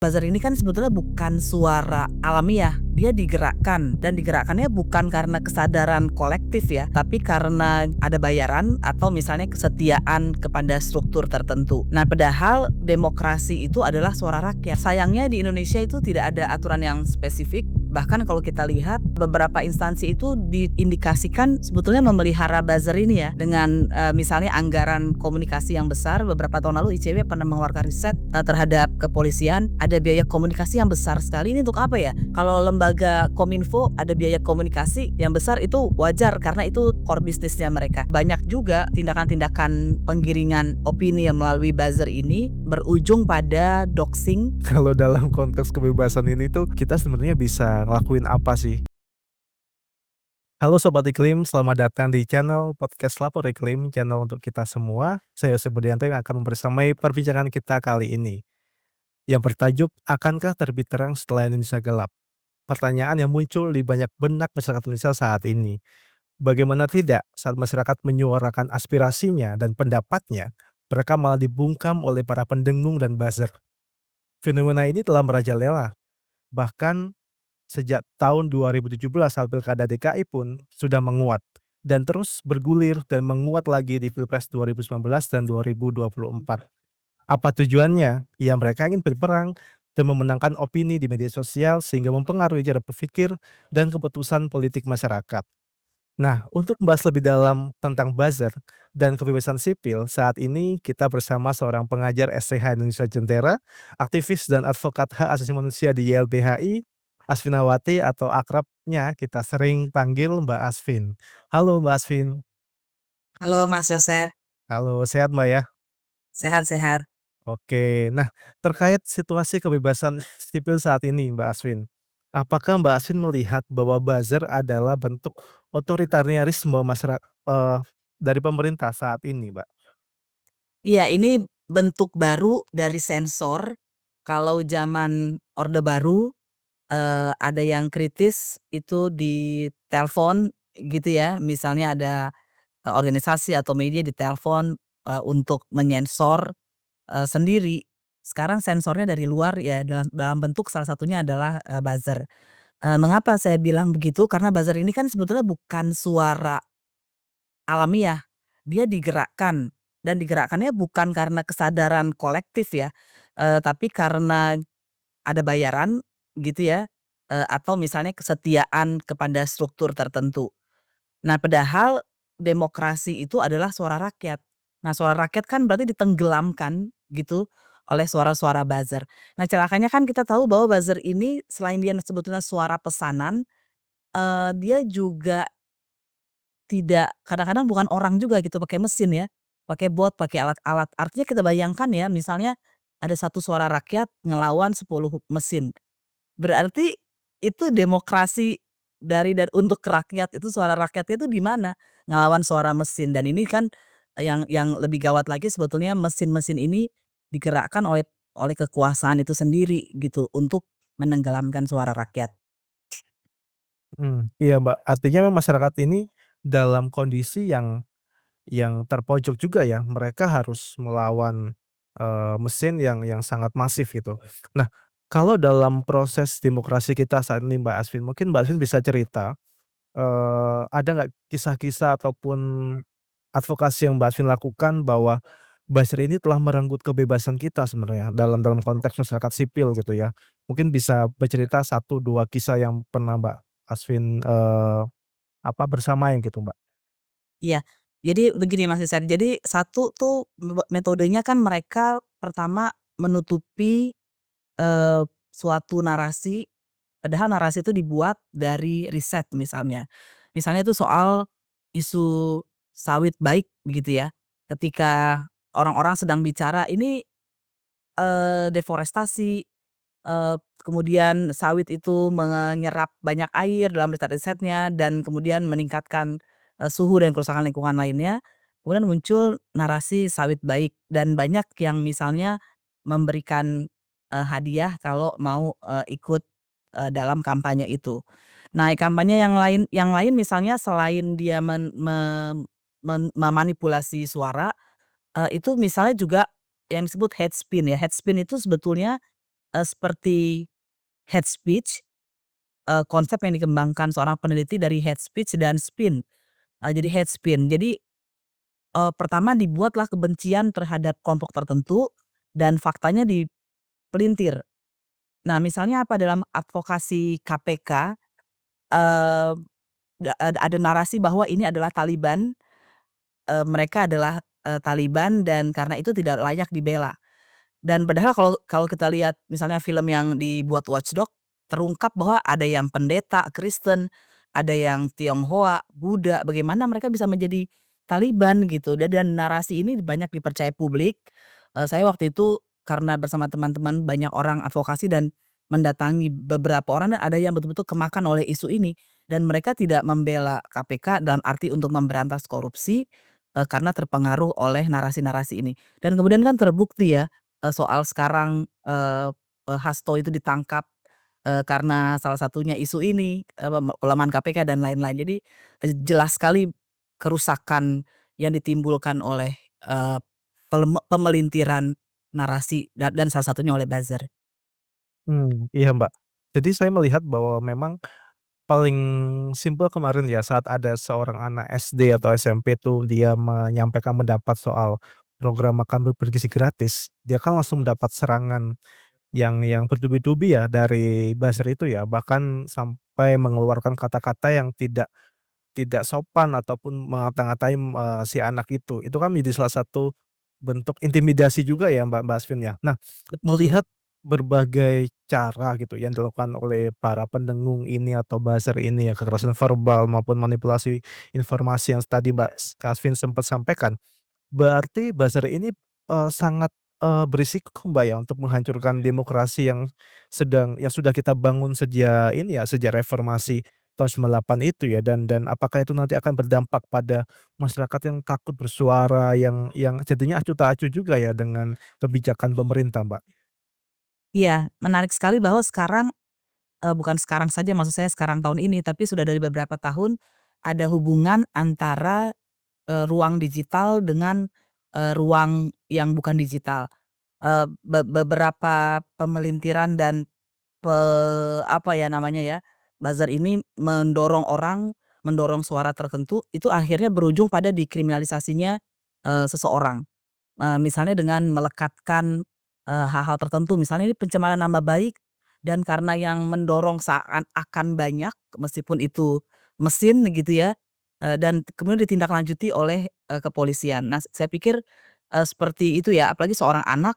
Buzzer ini kan sebetulnya bukan suara alamiah, dia digerakkan dan digerakkannya bukan karena kesadaran kolektif ya, tapi karena ada bayaran atau misalnya kesetiaan kepada struktur tertentu. Nah, padahal demokrasi itu adalah suara rakyat. Sayangnya di Indonesia itu tidak ada aturan yang spesifik. Bahkan kalau kita lihat beberapa instansi itu diindikasikan sebetulnya memelihara buzzer ini ya dengan misalnya anggaran komunikasi yang besar. Beberapa tahun lalu ICW pernah mengeluarkan riset terhadap kepolisian, ada biaya komunikasi yang besar sekali. Ini untuk apa ya? Kalau lembaga Kominfo ada biaya komunikasi yang besar, itu wajar karena itu core bisnisnya mereka. Banyak juga tindakan-tindakan penggiringan opini yang melalui buzzer ini berujung pada doxing. Kalau dalam konteks kebebasan ini tuh kita sebenarnya bisa ngelakuin apa sih? Halo Sobat Iklim, selamat datang di channel podcast Lapor Iklim, channel untuk kita semua. Saya Yosef Budianto yang akan membersamai perbincangan kita kali ini. Yang bertajuk, akankah terbit terang setelah Indonesia gelap? Pertanyaan yang muncul di banyak benak masyarakat Indonesia saat ini. Bagaimana tidak saat masyarakat menyuarakan aspirasinya dan pendapatnya, mereka malah dibungkam oleh para pendengung dan buzzer. Fenomena ini telah merajalela. Bahkan sejak tahun 2017 saat Pilkada DKI pun sudah menguat dan terus bergulir dan menguat lagi di Pilpres 2019 dan 2024. Apa tujuannya? Ya mereka ingin berperang dan memenangkan opini di media sosial sehingga mempengaruhi cara berpikir dan keputusan politik masyarakat. Nah, untuk membahas lebih dalam tentang buzzer dan kebebasan sipil, saat ini kita bersama seorang pengajar STH Indonesia Jentera, aktivis dan advokat hak asasi manusia di YLBHI, Asfinawati atau akrabnya kita sering panggil Mbak Asvin. Halo Mbak Asvin. Halo Mas Yosef, Halo, sehat Mbak ya? sehat-sehat. Oke, nah terkait situasi kebebasan sipil saat ini Mbak Asvin, apakah Mbak Asvin melihat bahwa buzzer adalah bentuk otoritarianisme dari pemerintah saat ini, Mbak? Iya, ini bentuk baru dari sensor. Kalau zaman Orde Baru, ada yang kritis itu di telepon gitu ya, misalnya ada, organisasi atau media ditelepon, untuk menyensor, sendiri. Sekarang sensornya dari luar ya dalam dalam bentuk salah satunya adalah, buzzer. Mengapa saya bilang begitu, karena buzzer ini kan sebetulnya bukan suara alamiah, dia digerakkan dan digerakkannya bukan karena kesadaran kolektif ya, tapi karena ada bayaran gitu ya, atau misalnya kesetiaan kepada struktur tertentu. Nah, padahal demokrasi itu adalah suara rakyat. Nah, suara rakyat kan berarti ditenggelamkan gitu oleh suara-suara buzzer. Nah, celakanya kan kita tahu bahwa buzzer ini selain dia sebetulnya suara pesanan, dia juga tidak, kadang-kadang bukan orang juga gitu, pakai mesin ya, pakai bot, pakai alat-alat. Artinya kita bayangkan ya, misalnya ada satu suara rakyat ngelawan 10 mesin. Berarti itu demokrasi dari dan untuk rakyat, itu suara rakyatnya itu di mana? Ngelawan suara mesin. Dan ini kan yang lebih gawat lagi sebetulnya mesin-mesin ini digerakkan oleh kekuasaan itu sendiri gitu untuk menenggelamkan suara rakyat. Iya, Mbak, artinya memang masyarakat ini dalam kondisi yang terpojok juga ya, mereka harus melawan, mesin yang sangat masif gitu. Nah, kalau dalam proses demokrasi kita saat ini Mbak Asvin, mungkin Mbak Asvin bisa cerita, ada nggak kisah-kisah ataupun advokasi yang Mbak Asvin lakukan bahwa buzzer ini telah merenggut kebebasan kita sebenarnya dalam dalam konteks masyarakat sipil gitu ya. Mungkin bisa bercerita satu 2 kisah yang pernah Mbak Asvin, bersamain gitu, Mbak? Iya, jadi begini Mas Isan, jadi satu tuh metodenya kan mereka pertama menutupi, suatu narasi, padahal narasi itu dibuat dari riset misalnya. Misalnya itu soal isu sawit baik begitu ya, ketika orang-orang sedang bicara ini, deforestasi, kemudian sawit itu menyerap banyak air dalam riset-risetnya dan kemudian meningkatkan, suhu dan kerusakan lingkungan lainnya. Kemudian muncul narasi sawit baik dan banyak yang misalnya memberikan, hadiah kalau mau, ikut, dalam kampanye itu. Nah, kampanye yang lain misalnya selain dia memanipulasi suara, itu misalnya juga yang disebut head spin ya. Head spin itu sebetulnya seperti hate speech, konsep yang dikembangkan seorang peneliti dari hate speech dan spin. Jadi hate spin. Jadi, pertama dibuatlah kebencian terhadap kelompok tertentu dan faktanya dipelintir. Nah, misalnya apa, dalam advokasi KPK, eee, ada narasi bahwa ini adalah Taliban, mereka adalah, Taliban dan karena itu tidak layak dibela. Dan padahal kalau kalau kita lihat misalnya film yang dibuat Watch Dogs, terungkap bahwa ada yang pendeta Kristen, ada yang Tionghoa, Buddha, bagaimana mereka bisa menjadi Taliban gitu, dan narasi ini banyak dipercaya publik. Saya waktu itu karena bersama teman-teman banyak orang advokasi dan mendatangi beberapa orang dan ada yang betul-betul kemakan oleh isu ini dan mereka tidak membela KPK dalam arti untuk memberantas korupsi, karena terpengaruh oleh narasi-narasi ini. Dan kemudian kan terbukti ya, soal sekarang, Hasto itu ditangkap, karena salah satunya isu ini, pelemahan KPK dan lain-lain. Jadi, jelas sekali kerusakan yang ditimbulkan oleh, pemelintiran narasi dan salah satunya oleh buzzer. Iya, Mbak. Jadi saya melihat bahwa memang paling simpel kemarin ya saat ada seorang anak SD atau SMP tuh dia menyampaikan pendapat soal program makan bergizi gratis, dia kan langsung mendapat serangan yang bertubi-tubi ya dari buzzer itu ya, bahkan sampai mengeluarkan kata-kata yang tidak tidak sopan ataupun mengata-ngatai, si anak itu. Itu kan menjadi salah satu bentuk intimidasi juga ya Mbak Asvin ya. Nah, Betul. melihat berbagai cara gitu yang dilakukan oleh para pendengung ini atau buzzer ini ya, kekerasan verbal maupun manipulasi informasi yang tadi Kak Asvin sempat sampaikan. Berarti buzzer ini, sangat, berisiko Mbak ya untuk menghancurkan demokrasi yang sudah kita bangun sejak ini ya, sejak reformasi tahun 98 itu ya dan apakah itu nanti akan berdampak pada masyarakat yang takut bersuara yang jadinya acuh tak acuh juga ya dengan kebijakan pemerintah, Mbak? Iya, menarik sekali bahwa sekarang, bukan sekarang saja maksud saya sekarang tahun ini, tapi sudah dari beberapa tahun ada hubungan antara, ruang digital dengan, ruang yang bukan digital. Beberapa pemelintiran dan apa ya namanya ya, buzzer ini mendorong orang, mendorong suara tertentu, itu akhirnya berujung pada dikriminalisasinya, seseorang. Misalnya dengan melekatkan, hal-hal tertentu, misalnya ini pencemaran nama baik dan karena yang mendorong seakan-akan banyak, meskipun itu mesin gitu ya, dan kemudian ditindaklanjuti oleh, kepolisian. Nah, saya pikir, seperti itu ya, apalagi seorang anak.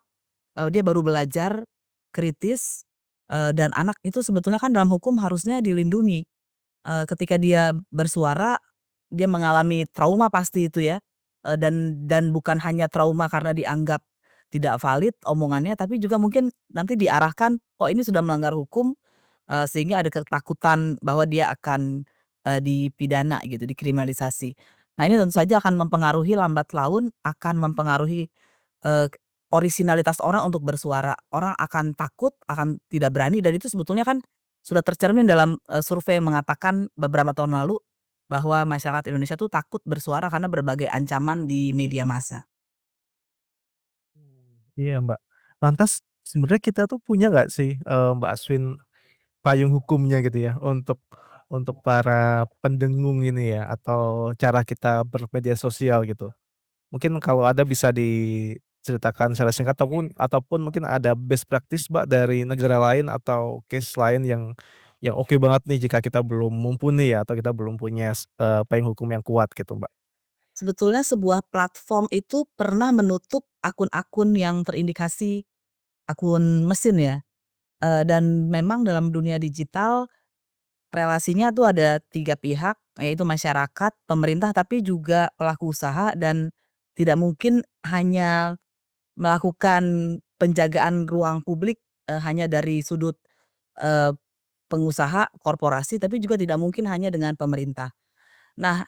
Dia baru belajar kritis, dan anak itu sebetulnya kan dalam hukum harusnya dilindungi. Ketika dia bersuara, dia mengalami trauma pasti itu ya, dan bukan hanya trauma karena dianggap tidak valid omongannya, tapi juga mungkin nanti diarahkan, "Oh ini sudah melanggar hukum," sehingga ada ketakutan bahwa dia akan, dipidana gitu, dikriminalisasi. Nah ini tentu saja akan mempengaruhi lambat laun, akan mempengaruhi, eee, orisinalitas orang untuk bersuara. Orang akan takut, akan tidak berani dan itu sebetulnya kan sudah tercermin dalam, survei yang mengatakan beberapa tahun lalu, bahwa masyarakat Indonesia tuh takut bersuara karena berbagai ancaman di media massa. Iya, Mbak. Lantas sebenarnya kita tuh punya nggak sih, Mbak Aswin, payung hukumnya gitu ya untuk para pendengung ini ya atau cara kita bermedia sosial gitu? Mungkin kalau ada bisa diceritakan secara singkat ataupun mungkin ada best practice, Mbak, dari negara lain atau case lain yang oke banget nih jika kita belum mumpuni ya atau kita belum punya payung hukum yang kuat gitu, Mbak. Sebetulnya sebuah platform itu pernah menutup akun-akun yang terindikasi akun mesin ya, dan memang dalam dunia digital relasinya tuh ada 3 pihak, yaitu masyarakat, pemerintah, tapi juga pelaku usaha dan tidak mungkin hanya melakukan penjagaan ruang publik, hanya dari sudut, eee, pengusaha, korporasi, tapi juga tidak mungkin hanya dengan pemerintah. Nah,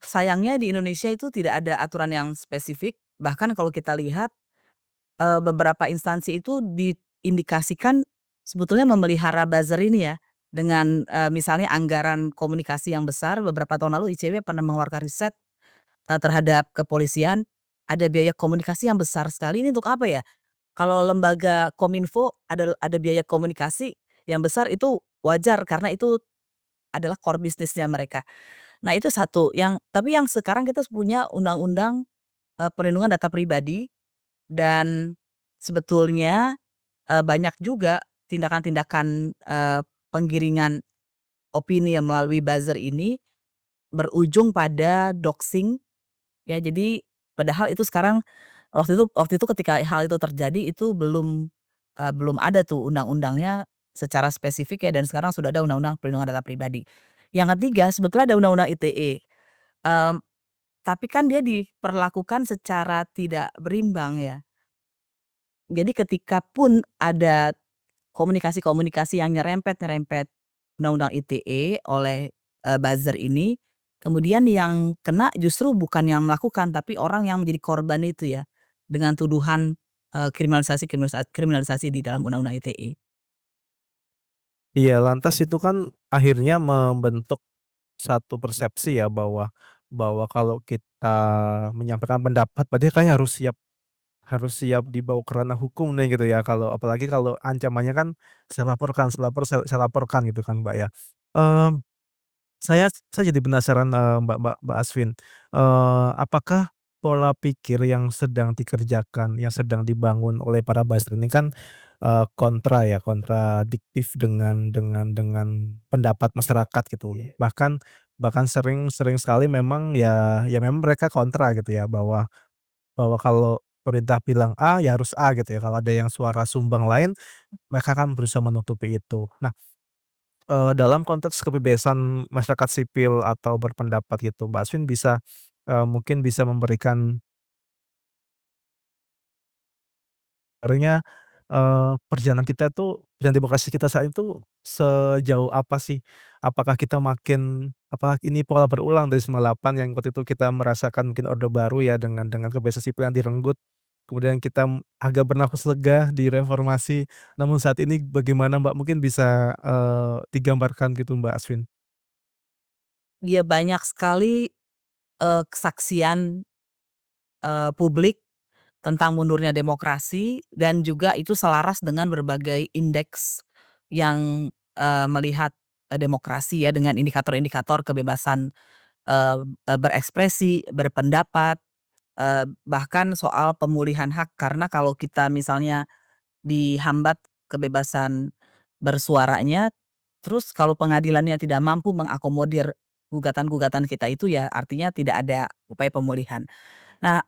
sayangnya di Indonesia itu tidak ada aturan yang spesifik, bahkan kalau kita lihat, beberapa instansi itu diindikasikan sebetulnya memelihara buzzer ini ya, dengan, misalnya anggaran komunikasi yang besar, beberapa tahun lalu ICW pernah mengeluarkan riset, terhadap kepolisian, ada biaya komunikasi yang besar sekali, ini untuk apa ya? Kalau lembaga Kominfo ada biaya komunikasi yang besar itu wajar karena itu adalah core bisnisnya mereka. Nah itu satu, tapi yang sekarang kita punya undang-undang, perlindungan data pribadi dan sebetulnya, banyak juga tindakan-tindakan, penggiringan opini yang melalui buzzer ini berujung pada doxing ya. Jadi padahal itu sekarang waktu itu ketika hal itu terjadi itu belum ada tuh undang-undangnya secara spesifik ya dan sekarang sudah ada undang-undang perlindungan data pribadi. Yang ketiga sebetulnya ada undang-undang ITE, mmm, tapi kan dia diperlakukan secara tidak berimbang ya. Jadi ketika pun ada komunikasi-komunikasi yang nyerempet-nyerempet undang-undang ITE oleh, buzzer ini, kemudian yang kena justru bukan yang melakukan, tapi orang yang menjadi korban itu ya, dengan tuduhan, kriminalisasi di dalam undang-undang ITE. Iya, lantas itu kan akhirnya membentuk satu persepsi ya bahwa bahwa kalau kita menyampaikan pendapat berarti kan harus siap dibawa ke ranah hukum nih gitu ya, kalau apalagi kalau ancamannya kan saya laporkan gitu kan, Mbak, ya. Mmm, saya jadi penasaran, Mbak Asvin, apakah pola pikir yang sedang dikerjakan, yang sedang dibangun oleh para buzzer ini kan, kontradiktif dengan pendapat masyarakat gitu. Bahkan sering sering sekali memang ya memang mereka kontra gitu ya, bahwa bahwa kalau pemerintah bilang A, ya harus A gitu ya, kalau ada yang suara sumbang lain, mereka akan berusaha menutupi itu. Nah, dalam konteks kebebasan masyarakat sipil atau berpendapat gitu, Mbak Asvin bisa, mungkin bisa memberikan sebenarnya, perjalanan demokrasi kita saat itu sejauh apa sih? Apakah ini pola berulang dari 98 yang waktu itu kita merasakan mungkin Orde Baru ya dengan kebebasan sipil yang direnggut, kemudian kita agak bernafas lega di reformasi, namun saat ini bagaimana Mbak? Mungkin bisa, digambarkan gitu Mbak Asvin? Dia banyak sekali, kesaksian, publik tentang mundurnya demokrasi dan juga itu selaras dengan berbagai indeks yang, melihat, demokrasi ya dengan indikator-indikator kebebasan, berekspresi, berpendapat, bahkan soal pemulihan hak karena kalau kita misalnya dihambat kebebasan bersuaranya, terus kalau pengadilannya tidak mampu mengakomodir gugatan-gugatan kita itu ya artinya tidak ada upaya pemulihan. Nah,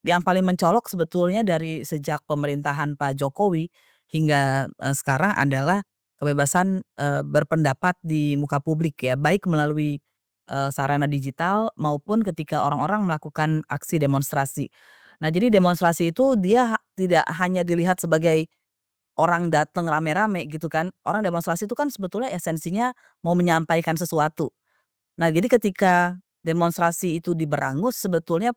yang paling mencolok sebetulnya dari sejak pemerintahan Pak Jokowi hingga, sekarang adalah kebebasan, berpendapat di muka publik ya, baik melalui, sarana digital maupun ketika orang-orang melakukan aksi demonstrasi. Nah, jadi demonstrasi itu dia tidak hanya dilihat sebagai orang datang rame-rame gitu kan, orang demonstrasi itu kan sebetulnya esensinya mau menyampaikan sesuatu. Nah, jadi ketika demonstrasi itu diberangus sebetulnya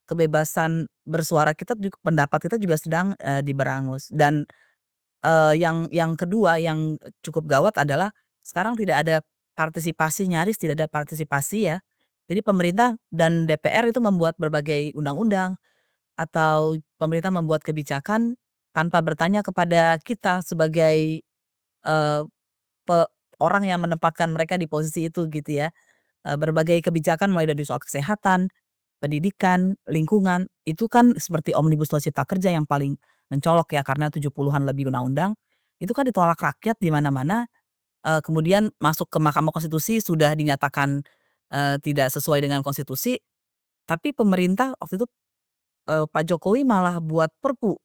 kebebasan bersuara pendapat kita juga sedang, diberangus dan, yang kedua yang cukup gawat adalah sekarang tidak ada partisipasi, nyaris tidak ada partisipasi ya. Jadi pemerintah dan DPR itu membuat berbagai undang-undang atau pemerintah membuat kebijakan tanpa bertanya kepada kita sebagai, eee, pe orang yang menempatkan mereka di posisi itu gitu ya. Berbagai kebijakan mulai dari soal kesehatan, pendidikan, lingkungan, itu kan seperti Omnibus Law Cipta Kerja yang paling mencolok ya karena 70-an lebih undang-undang, itu kan ditolak rakyat di mana-mana, kemudian masuk ke Mahkamah Konstitusi sudah dinyatakan, tidak sesuai dengan konstitusi, tapi pemerintah waktu itu, Pak Jokowi malah buat Perpu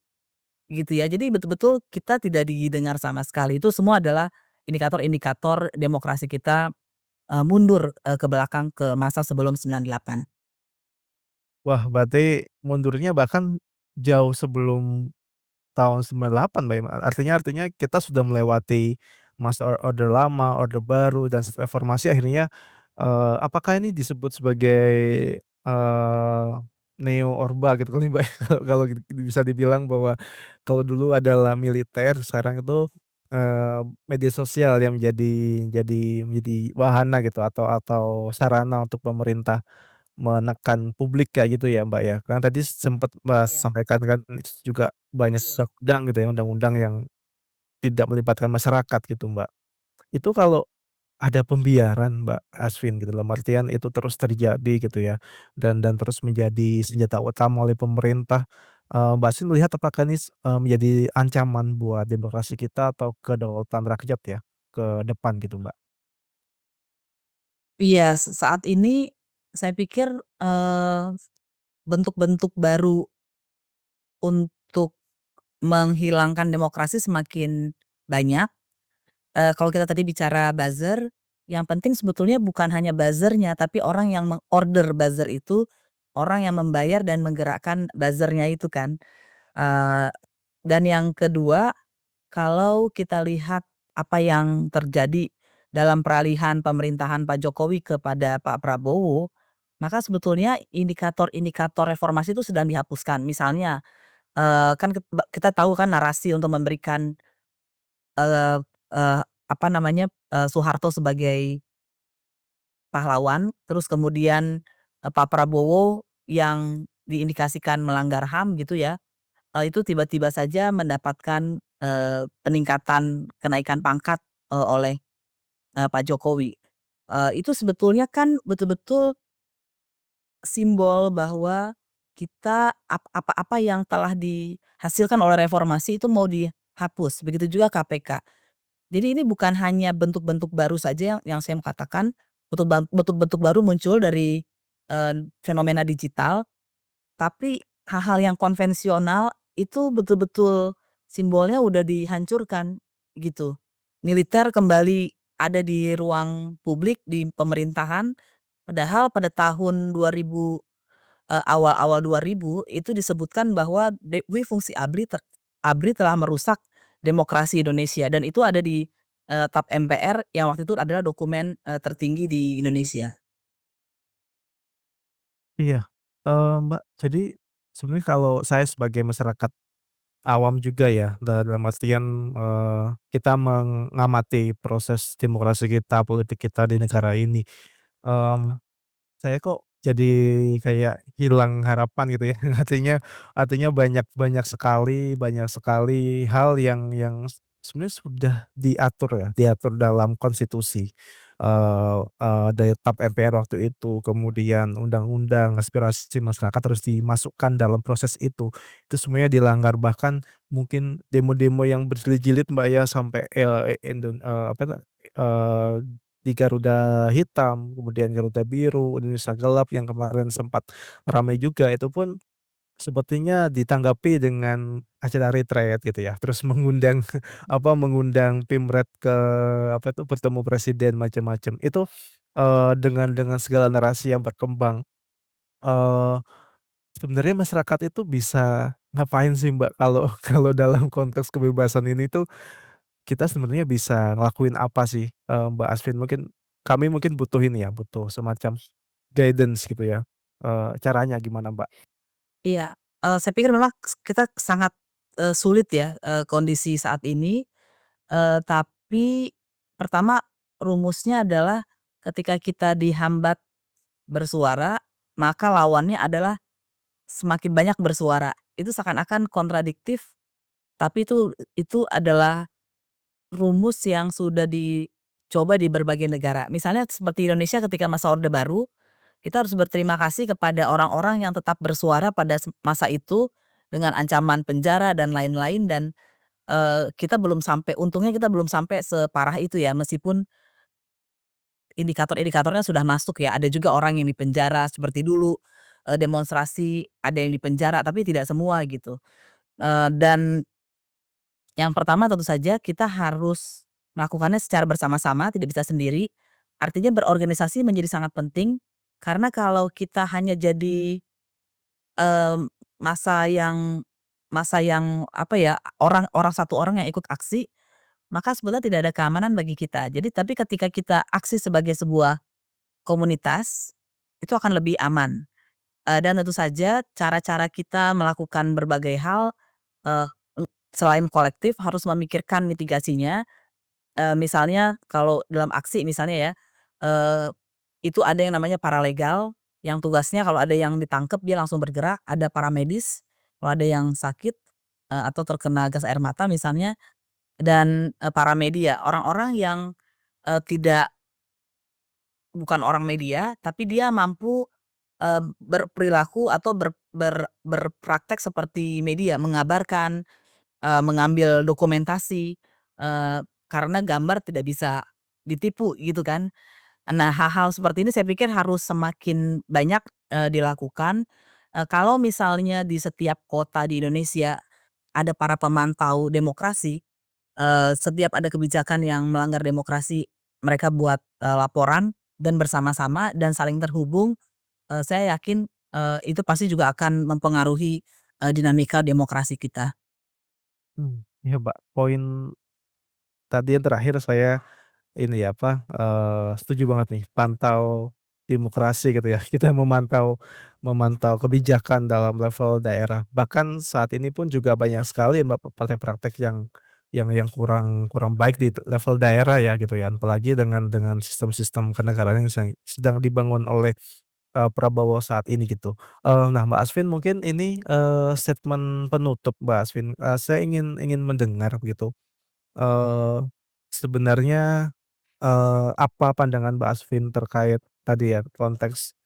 gitu ya. Jadi betul-betul kita tidak didengar sama sekali, itu semua adalah indikator-indikator demokrasi kita, mundur, ke belakang ke masa sebelum 98. Wah, berarti mundurnya bahkan jauh sebelum tahun 98 Mbak, ya? Artinya kita sudah melewati masa orde lama, orde baru, dan reformasi akhirnya, apakah ini disebut sebagai, neo orba gitu kali Mbak, ya? Kalau bisa dibilang bahwa kalau dulu adalah militer, sekarang itu, media sosial yang menjadi wahana gitu atau sarana untuk pemerintah menekan publik kayak gitu ya, Mbak, ya? Karena tadi sempet Mbak Iya, sampaikan kan juga banyak betul. undang gitu ya, undang-undang yang tidak melibatkan masyarakat gitu, Mbak. Itu kalau ada pembiaran Mbak Asvin gitu, dalam artian itu terus terjadi gitu ya, dan terus menjadi senjata utama oleh pemerintah, Mbak Asvin melihat apakah ini menjadi ancaman buat demokrasi kita atau kedaulatan rakyat ya, ke depan gitu, Mbak? Iya, saat ini saya pikir, eee, bentuk-bentuk baru untuk menghilangkan demokrasi semakin banyak. Kalau kita tadi bicara buzzer, yang penting sebetulnya bukan hanya buzzer-nya, tapi orang yang meng-order buzzer itu, orang yang membayar dan menggerakkan buzzer-nya itu kan. Eee, dan yang kedua, kalau kita lihat apa yang terjadi dalam peralihan pemerintahan Pak Jokowi kepada Pak Prabowo, maka sebetulnya indikator-indikator reformasi itu sedang dihapuskan. Misalnya, kan kita tahu kan narasi untuk memberikan, eee eee, apa namanya, Soeharto sebagai pahlawan, terus kemudian, Pak Prabowo yang diindikasikan melanggar HAM gitu ya, itu tiba-tiba saja mendapatkan, peningkatan kenaikan pangkat, oleh, Pak Jokowi. Itu sebetulnya kan betul-betul simbol bahwa kita apa yang telah dihasilkan oleh reformasi itu mau dihapus, begitu juga KPK. Jadi ini bukan hanya bentuk-bentuk baru saja yang saya mau katakan, bentuk-bentuk baru muncul dari, fenomena digital, tapi hal-hal yang konvensional itu betul-betul simbolnya udah dihancurkan, gitu. Militer kembali ada di ruang publik, di pemerintahan, padahal pada tahun 2000, awal-awal 2000 itu disebutkan bahwa dui fungsi ABRI telah merusak demokrasi Indonesia dan itu ada di, TAP MPR yang waktu itu adalah dokumen, tertinggi di Indonesia. Iya, Mbak, jadi sebenarnya kalau saya sebagai masyarakat awam juga ya, dalam artian, kita mengamati proses demokrasi kita, politik kita di negara ini, mmm saya kok jadi kayak hilang harapan gitu ya. Artinya banyak sekali hal yang sebenarnya sudah diatur ya, diatur dalam konstitusi, dari TAP MPR waktu itu, kemudian undang-undang, aspirasi masyarakat harus dimasukkan dalam proses itu. Itu semuanya dilanggar, bahkan mungkin demo-demo yang berjilid-jilid Mbak ya, sampai, apa di Garuda Hitam, kemudian Garuda Biru, Indonesia Gelap yang kemarin sempat ramai juga, itu pun sepertinya ditanggapi dengan acara retreat gitu ya, terus mengundang mengundang Pimret ke bertemu presiden macam-macam. Itu, dengan segala narasi yang berkembang, eee, sebenarnya masyarakat itu bisa ngapain sih Mbak kalau kalau dalam konteks kebebasan ini tuh kita sebenarnya bisa ngelakuin apa sih, Mbak Asvin? Kami mungkin butuh ini ya, butuh semacam guidance gitu ya, caranya gimana, Mbak? Iya, saya pikir memang kita sangat, sulit ya, kondisi saat ini, tapi pertama rumusnya adalah ketika kita dihambat bersuara, maka lawannya adalah semakin banyak bersuara. Itu seakan-akan kontradiktif, tapi itu adalah rumus yang sudah dicoba di berbagai negara. Misalnya seperti Indonesia ketika masa Orde Baru, kita harus berterima kasih kepada orang-orang yang tetap bersuara pada masa itu dengan ancaman penjara dan lain-lain dan, untungnya kita belum sampai separah itu ya, meskipun indikator-indikatornya sudah masuk ya, ada juga orang yang dipenjara seperti dulu, demonstrasi ada yang dipenjara, tapi tidak semua gitu. Dan yang pertama tentu saja kita harus melakukannya secara bersama-sama, tidak bisa sendiri. Artinya berorganisasi menjadi sangat penting, karena kalau kita hanya jadi, mmm, massa yang apa ya, satu orang yang ikut aksi, maka sebetulnya tidak ada keamanan bagi kita. Jadi tapi ketika kita aksi sebagai sebuah komunitas, itu akan lebih aman. Dan tentu saja cara-cara kita melakukan berbagai hal, eee, selain kolektif harus memikirkan mitigasinya. Misalnya kalau dalam aksi misalnya ya, eee, itu ada yang namanya paralegal, yang tugasnya kalau ada yang ditangkep dia langsung bergerak, ada paramedis, kalau ada yang sakit, atau terkena gas air mata misalnya, dan, para media, orang-orang yang, tidak bukan orang media, tapi dia mampu, berperilaku atau berpraktek seperti media, mengabarkan, mengambil dokumentasi, karena gambar tidak bisa ditipu gitu kan. Nah, hal-hal seperti ini saya pikir harus semakin banyak, dilakukan, kalau misalnya di setiap kota di Indonesia ada para pemantau demokrasi, setiap ada kebijakan yang melanggar demokrasi, mereka buat, laporan dan bersama-sama dan saling terhubung, saya yakin, itu pasti juga akan mempengaruhi, dinamika demokrasi kita. Iya, Mbak, poin tadi yang terakhir saya ini ya, apa, setuju banget nih, pantau demokrasi gitu ya. Kita memantau memantau kebijakan dalam level daerah. Bahkan saat ini pun juga banyak sekali Mbak, praktek-praktek yang kurang kurang baik di level daerah ya gitu ya. Apalagi dengan sistem-sistem kenegaraan yang sedang dibangun oleh, Prabowo saat ini gitu. Nah Mbak Asvin mungkin ini, statement penutup Mbak Asvin, saya ingin ingin mendengar gitu, eee, sebenarnya apa pandangan Mbak Asvin terkait tadi ya konteks,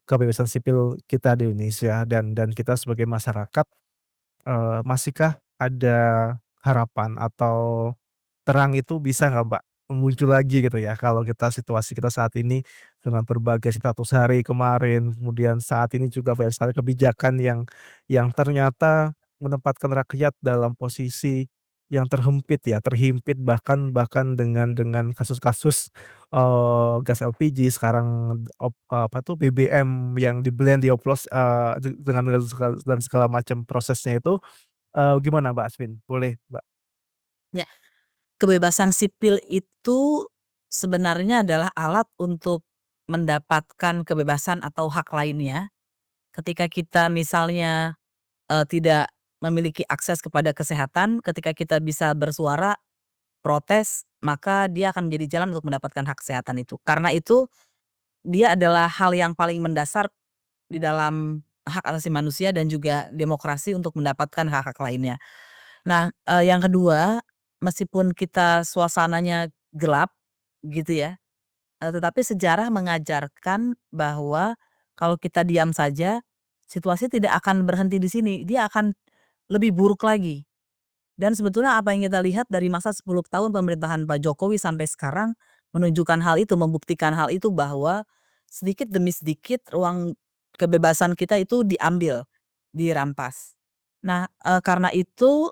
kebebasan sipil kita di Indonesia dan kita sebagai masyarakat, masihkah ada harapan atau terang itu bisa nggak Mbak, muncul lagi gitu ya kalau situasi kita saat ini dengan berbagai 100 hari kemarin, kemudian saat ini juga banyak sekali kebijakan yang ternyata menempatkan rakyat dalam posisi yang terhimpit bahkan bahkan dengan kasus-kasus, gas LPG sekarang apa tuh BBM yang di-blend, dioplos, dengan dan segala macam prosesnya itu, gimana Mbak Asvin? Boleh Mbak. Ya, kebebasan sipil itu sebenarnya adalah alat untuk mendapatkan kebebasan atau hak lainnya ketika kita misalnya, tidak memiliki akses kepada kesehatan, ketika kita bisa bersuara, protes, maka dia akan menjadi jalan untuk mendapatkan hak kesehatan itu. Karena itu, dia adalah hal yang paling mendasar di dalam hak asasi manusia dan juga demokrasi untuk mendapatkan hak-hak lainnya. Nah, yang kedua, meskipun kita suasananya gelap gitu ya, tetapi sejarah mengajarkan bahwa kalau kita diam saja, situasi tidak akan berhenti di sini, dia akan lebih buruk lagi. Dan sebetulnya apa yang kita lihat dari masa 10 tahun pemerintahan Pak Jokowi sampai sekarang menunjukkan hal itu, membuktikan hal itu bahwa sedikit demi sedikit ruang kebebasan kita itu diambil, dirampas. Nah, karena itu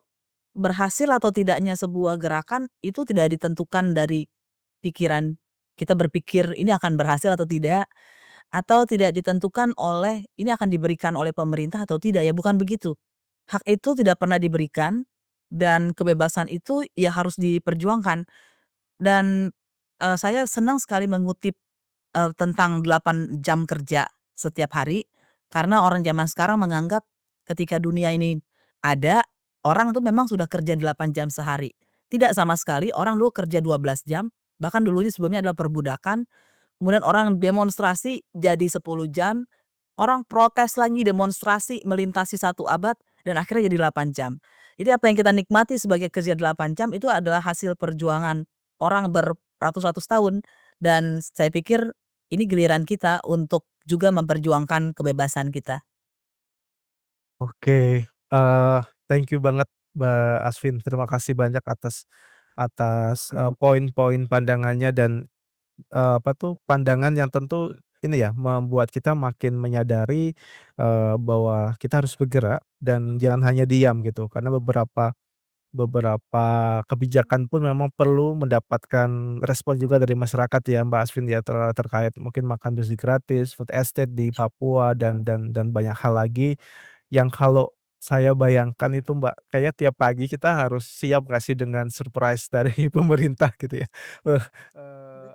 berhasil atau tidaknya sebuah gerakan itu tidak ditentukan dari pikiran kita berpikir ini akan berhasil atau tidak, atau tidak ditentukan oleh ini akan diberikan oleh pemerintah atau tidak, ya bukan begitu. Hak itu tidak pernah diberikan dan kebebasan itu ya harus diperjuangkan dan, saya senang sekali mengutip, tentang 8 jam kerja setiap hari, karena orang zaman sekarang menganggap ketika dunia ini ada, orang tuh memang sudah kerja 8 jam sehari. Tidak sama sekali, orang dulu kerja 12 jam, bahkan dulunya sebelumnya adalah perbudakan, kemudian orang demonstrasi jadi 10 jam, orang protes lagi, demonstrasi melintasi 1 abad, dan akhirnya jadi 8 jam. Jadi apa yang kita nikmati sebagai kerja 8 jam itu adalah hasil perjuangan orang beratus-ratus tahun, dan saya pikir ini giliran kita untuk juga memperjuangkan kebebasan kita. Oke, thank you banget Mbak Asvin, terima kasih banyak atas atas, poin-poin pandangannya dan, apa tuh, pandangan yang tentu ini ya, membuat kita makin menyadari, bahwa kita harus bergerak dan jangan hanya diam gitu. Karena beberapa beberapa kebijakan pun memang perlu mendapatkan respon juga dari masyarakat ya Mbak Asvin ya, terkait mungkin makan bersih gratis, food estate di Papua dan banyak hal lagi yang kalau saya bayangkan itu Mbak, kayaknya tiap pagi kita harus siap nggak sih dengan surprise dari pemerintah gitu ya. Eh,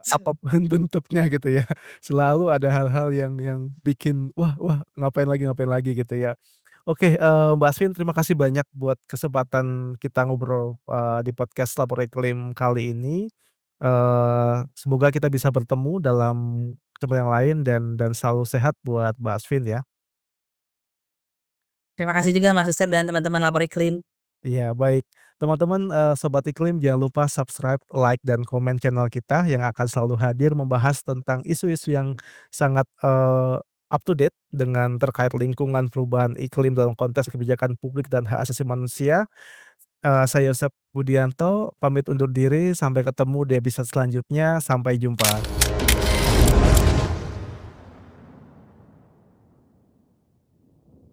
apa bentuknya gitu ya. Selalu ada hal-hal yang bikin, "Wah wah ngapain lagi," gitu ya. Oke, Mbak Asvin terima kasih banyak buat kesempatan kita ngobrol, di podcast Lapor Iklim kali ini. Semoga kita bisa bertemu dalam narasumber yang lain dan selalu sehat buat Mbak Asvin ya. Terima kasih juga Mas Yusef dan teman-teman Lapor Iklim. Iya baik, teman-teman, Sobat Iklim jangan lupa subscribe, like, dan komen channel kita yang akan selalu hadir membahas tentang isu-isu yang sangat, up to date dengan terkait lingkungan, perubahan iklim dalam konteks kebijakan publik dan hak asasi manusia. Saya Yosep Budianto pamit undur diri, sampai ketemu di episode selanjutnya, sampai jumpa.